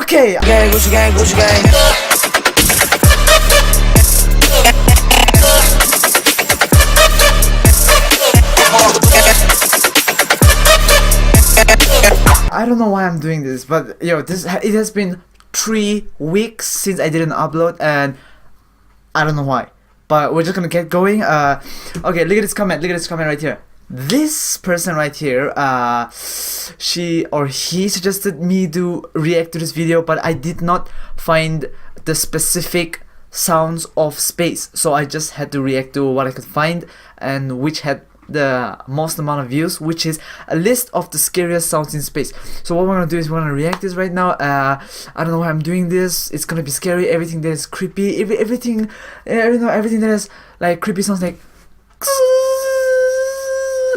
Okay. Gang, Gucci gang, Gucci gang. I don't know why I'm doing this, but yo, it has been 3 weeks since I didn't upload, and I don't know why. But we're just gonna get going. Okay, look at this comment. Look at this comment right here. This person right here, she or he suggested me to react to this video, but I did not find the specific sounds of space, so I just had to react to what I could find, and which had the most amount of views, which is a list of the scariest sounds in space. So what we're gonna do is we're gonna react this right now. I don't know why I'm doing this. It's gonna be scary. Everything that is creepy, everything that is like creepy sounds like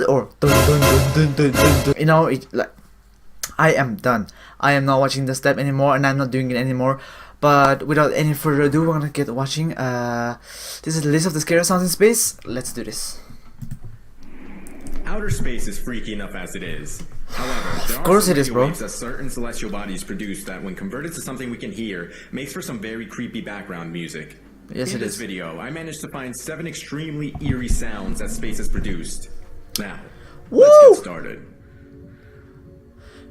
or dun, dun, dun, dun, dun, dun, dun. You know, like I am done. I am not watching the step anymore, and I'm not doing it anymore. But without any further ado, we're gonna get watching. This is the list of the scariest sounds in space. Let's do this. Outer space is freaky enough as it is. However, there of course are it is, bro. waves that certain celestial bodies produce that, when converted to something we can hear, makes for some very creepy background music. Yes, in it this is. video, I managed to find 7 extremely eerie sounds that space has produced. Now, Woo! let's get started.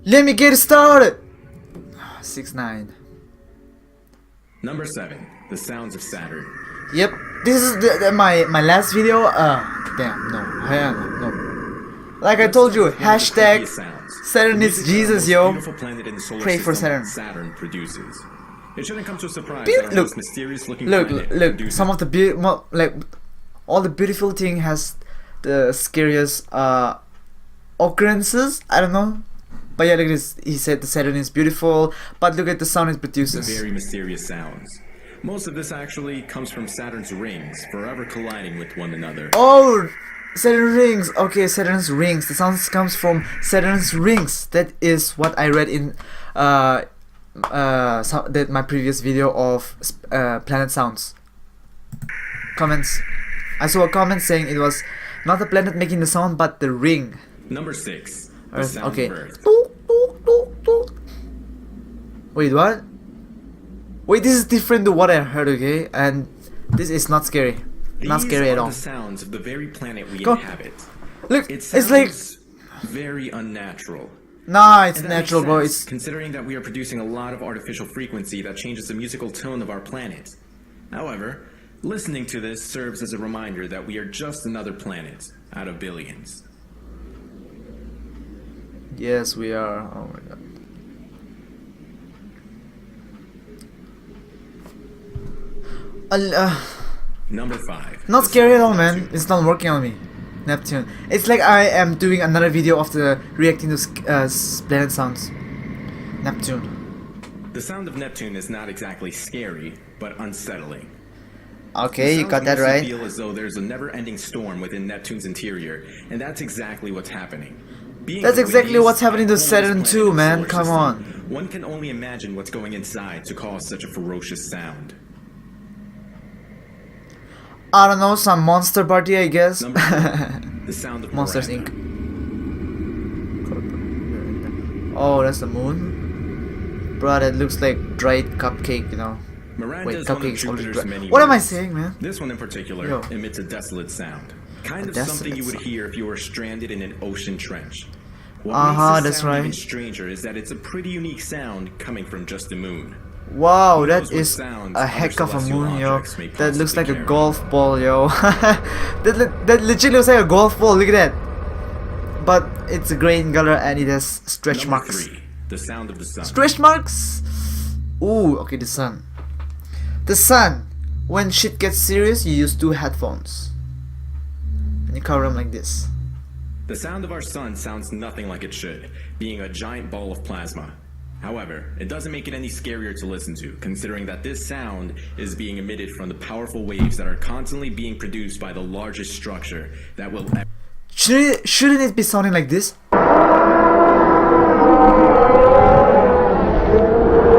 Let me get started. 6ix9ine. Number 7, the sounds of Saturn. Yep, this is my last video. Damn, no, hell no. Like I told you, hashtag Saturn is Jesus, yo. Pray for Saturn. Saturn produces. It shouldn't come to a surprise Look, that our most mysterious-looking look. planet Some of the like all the beautiful thing has the scariest occurrences. I don't know, but yeah, look at this. He said the Saturn is beautiful, but look at the sound it produces. very mysterious sounds. Most of this actually comes from Saturn's rings, forever colliding with one another. Oh, Saturn rings. Okay, Saturn's rings. The sounds comes from Saturn's rings. That is what I read in my previous video of planet sounds. Comments. I saw a comment saying it was not the planet making the sound, but the ring. Number 6, the Earth. sound Okay. of Earth. Wait, what? Wait, this is different to what I heard. Okay, and this is not scary. Not scary at all. These are the sounds of the very planet we Go. inhabit. Look, It it's sounds like very unnatural. nah, it's And that makes natural, bro. sense, It's considering that we are producing a lot of artificial frequency that changes the musical tone of our planet. However, listening to this serves as a reminder that we are just another planet out of billions. yes, we are. Oh my god. Number 5. Not the scary at sound all, of man. Neptune. It's not working on me. Neptune. It's like I am doing another video of the reacting to planet sounds. Neptune. The sound of Neptune is not exactly scary, but unsettling. Okay, The you got sounds that mostly right. feel as though there's a never-ending storm within Neptune's interior, and that's exactly what's happening. Being That's the way exactly it is, what's happening to the coldest Saturn planet too, in the man. solar Come system, on. One can only imagine what's going inside to cause such a ferocious sound. I don't know, some monster party, I guess. Number 4, the sound of Monsters Miranda. Inc. Oh, that's the moon. Bro, that looks like dried cupcake, you know. Miranda Wait, is one of cupcake is always Jupiter's dry. many What am I moons. saying, man? This one in particular Yo. emits a desolate sound. Kind A of something you desolate would hear if you were stranded in an ocean trench. What Uh-huh, makes this that's sound right. even stranger is that it's a pretty unique sound coming from just the moon. Wow, Who that knows what is sounds a other heck of a celestial moon, yo. objects may That looks like possibly a carry. golf ball, yo. that literally looks like a golf ball, look at that. But it's a gray in color and it has stretch Number marks. 3, the sound of the sun. Stretch marks? Ooh, okay, the sun. The sun. When shit gets serious, you use 2 headphones. And you cover them like this. The sound of our sun sounds nothing like it should, being a giant ball of plasma. However, it doesn't make it any scarier to listen to, considering that this sound is being emitted from the powerful waves that are constantly being produced by the largest structure that will Shouldn't it be sounding like this?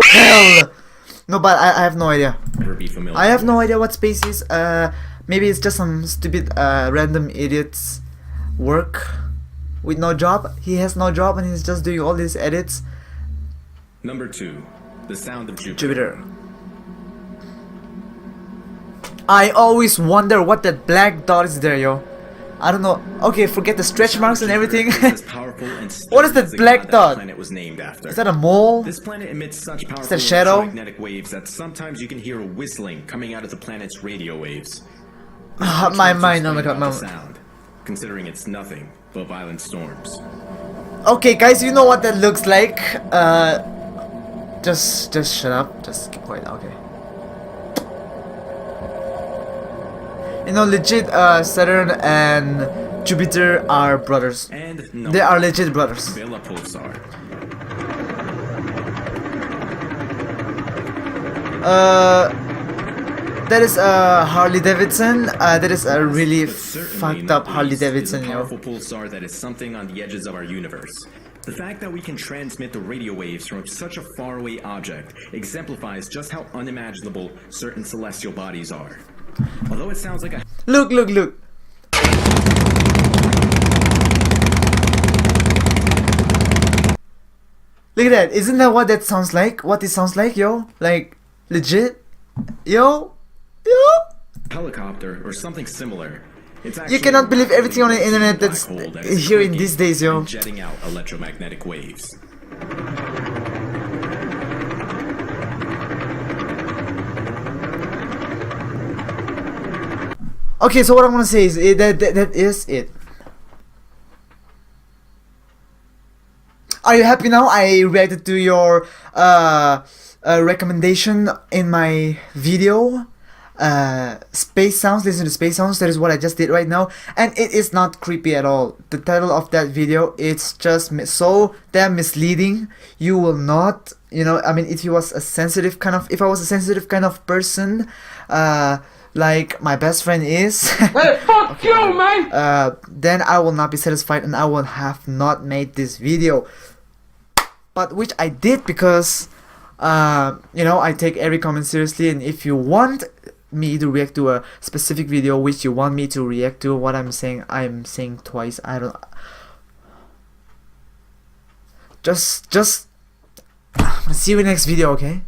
Hell! No, but I have no idea. ever be familiar I have with. no idea what space is. Maybe it's just some stupid random idiot's work with no job. He has no job and he's just doing all these edits. Number 2, the sound of Jupiter. Jupiter. I always wonder what that black dot is there, yo. I don't know. Okay, forget the stretch marks and everything. As powerful and What is that sturdy as the black god dot? That planet was named after. Is that a mole? This planet emits such powerful that shadow? electromagnetic waves that sometimes you can hear a whistling coming out of the planet's radio waves. My mind, oh my god, About my the sound, considering it's nothing but violent storms. Okay, guys, you know what that looks like. Just shut up. Just keep quiet. Okay. You know, legit, Saturn and Jupiter are brothers. And no, They are legit brothers. Vela Pulsar. That is Harley Davidson. That is a really But certainly fucked not up Harley least is a Davidson, yo. powerful pulsar that is something on the edges of our universe. The fact that we can transmit the radio waves from such a faraway object exemplifies just how unimaginable certain celestial bodies are. Although it sounds like a Look, look, look. Look at that. Isn't that what that sounds like? What it sounds like, yo? Like, legit? Yo? helicopter or something similar. It's You cannot believe everything on the internet black that's hole that is here in quaking these days, yo. and jetting out electromagnetic waves. Okay, so what I'm gonna say is that is it. Are you happy now? I reacted to your recommendation in my video. Space sounds. Listen to space sounds. That is what I just did right now, and it is not creepy at all. The title of that video, it's just so damn misleading. You will not, you know. I mean, if I was a sensitive kind of person, like my best friend is. Hey, fuck you, man! Then I will not be satisfied, and I will have not made this video. But which I did because, you know, I take every comment seriously, and if you want me to react to a specific video which you want me to react to, what I'm saying twice. I don't. Just. I'm gonna see you in the next video, okay?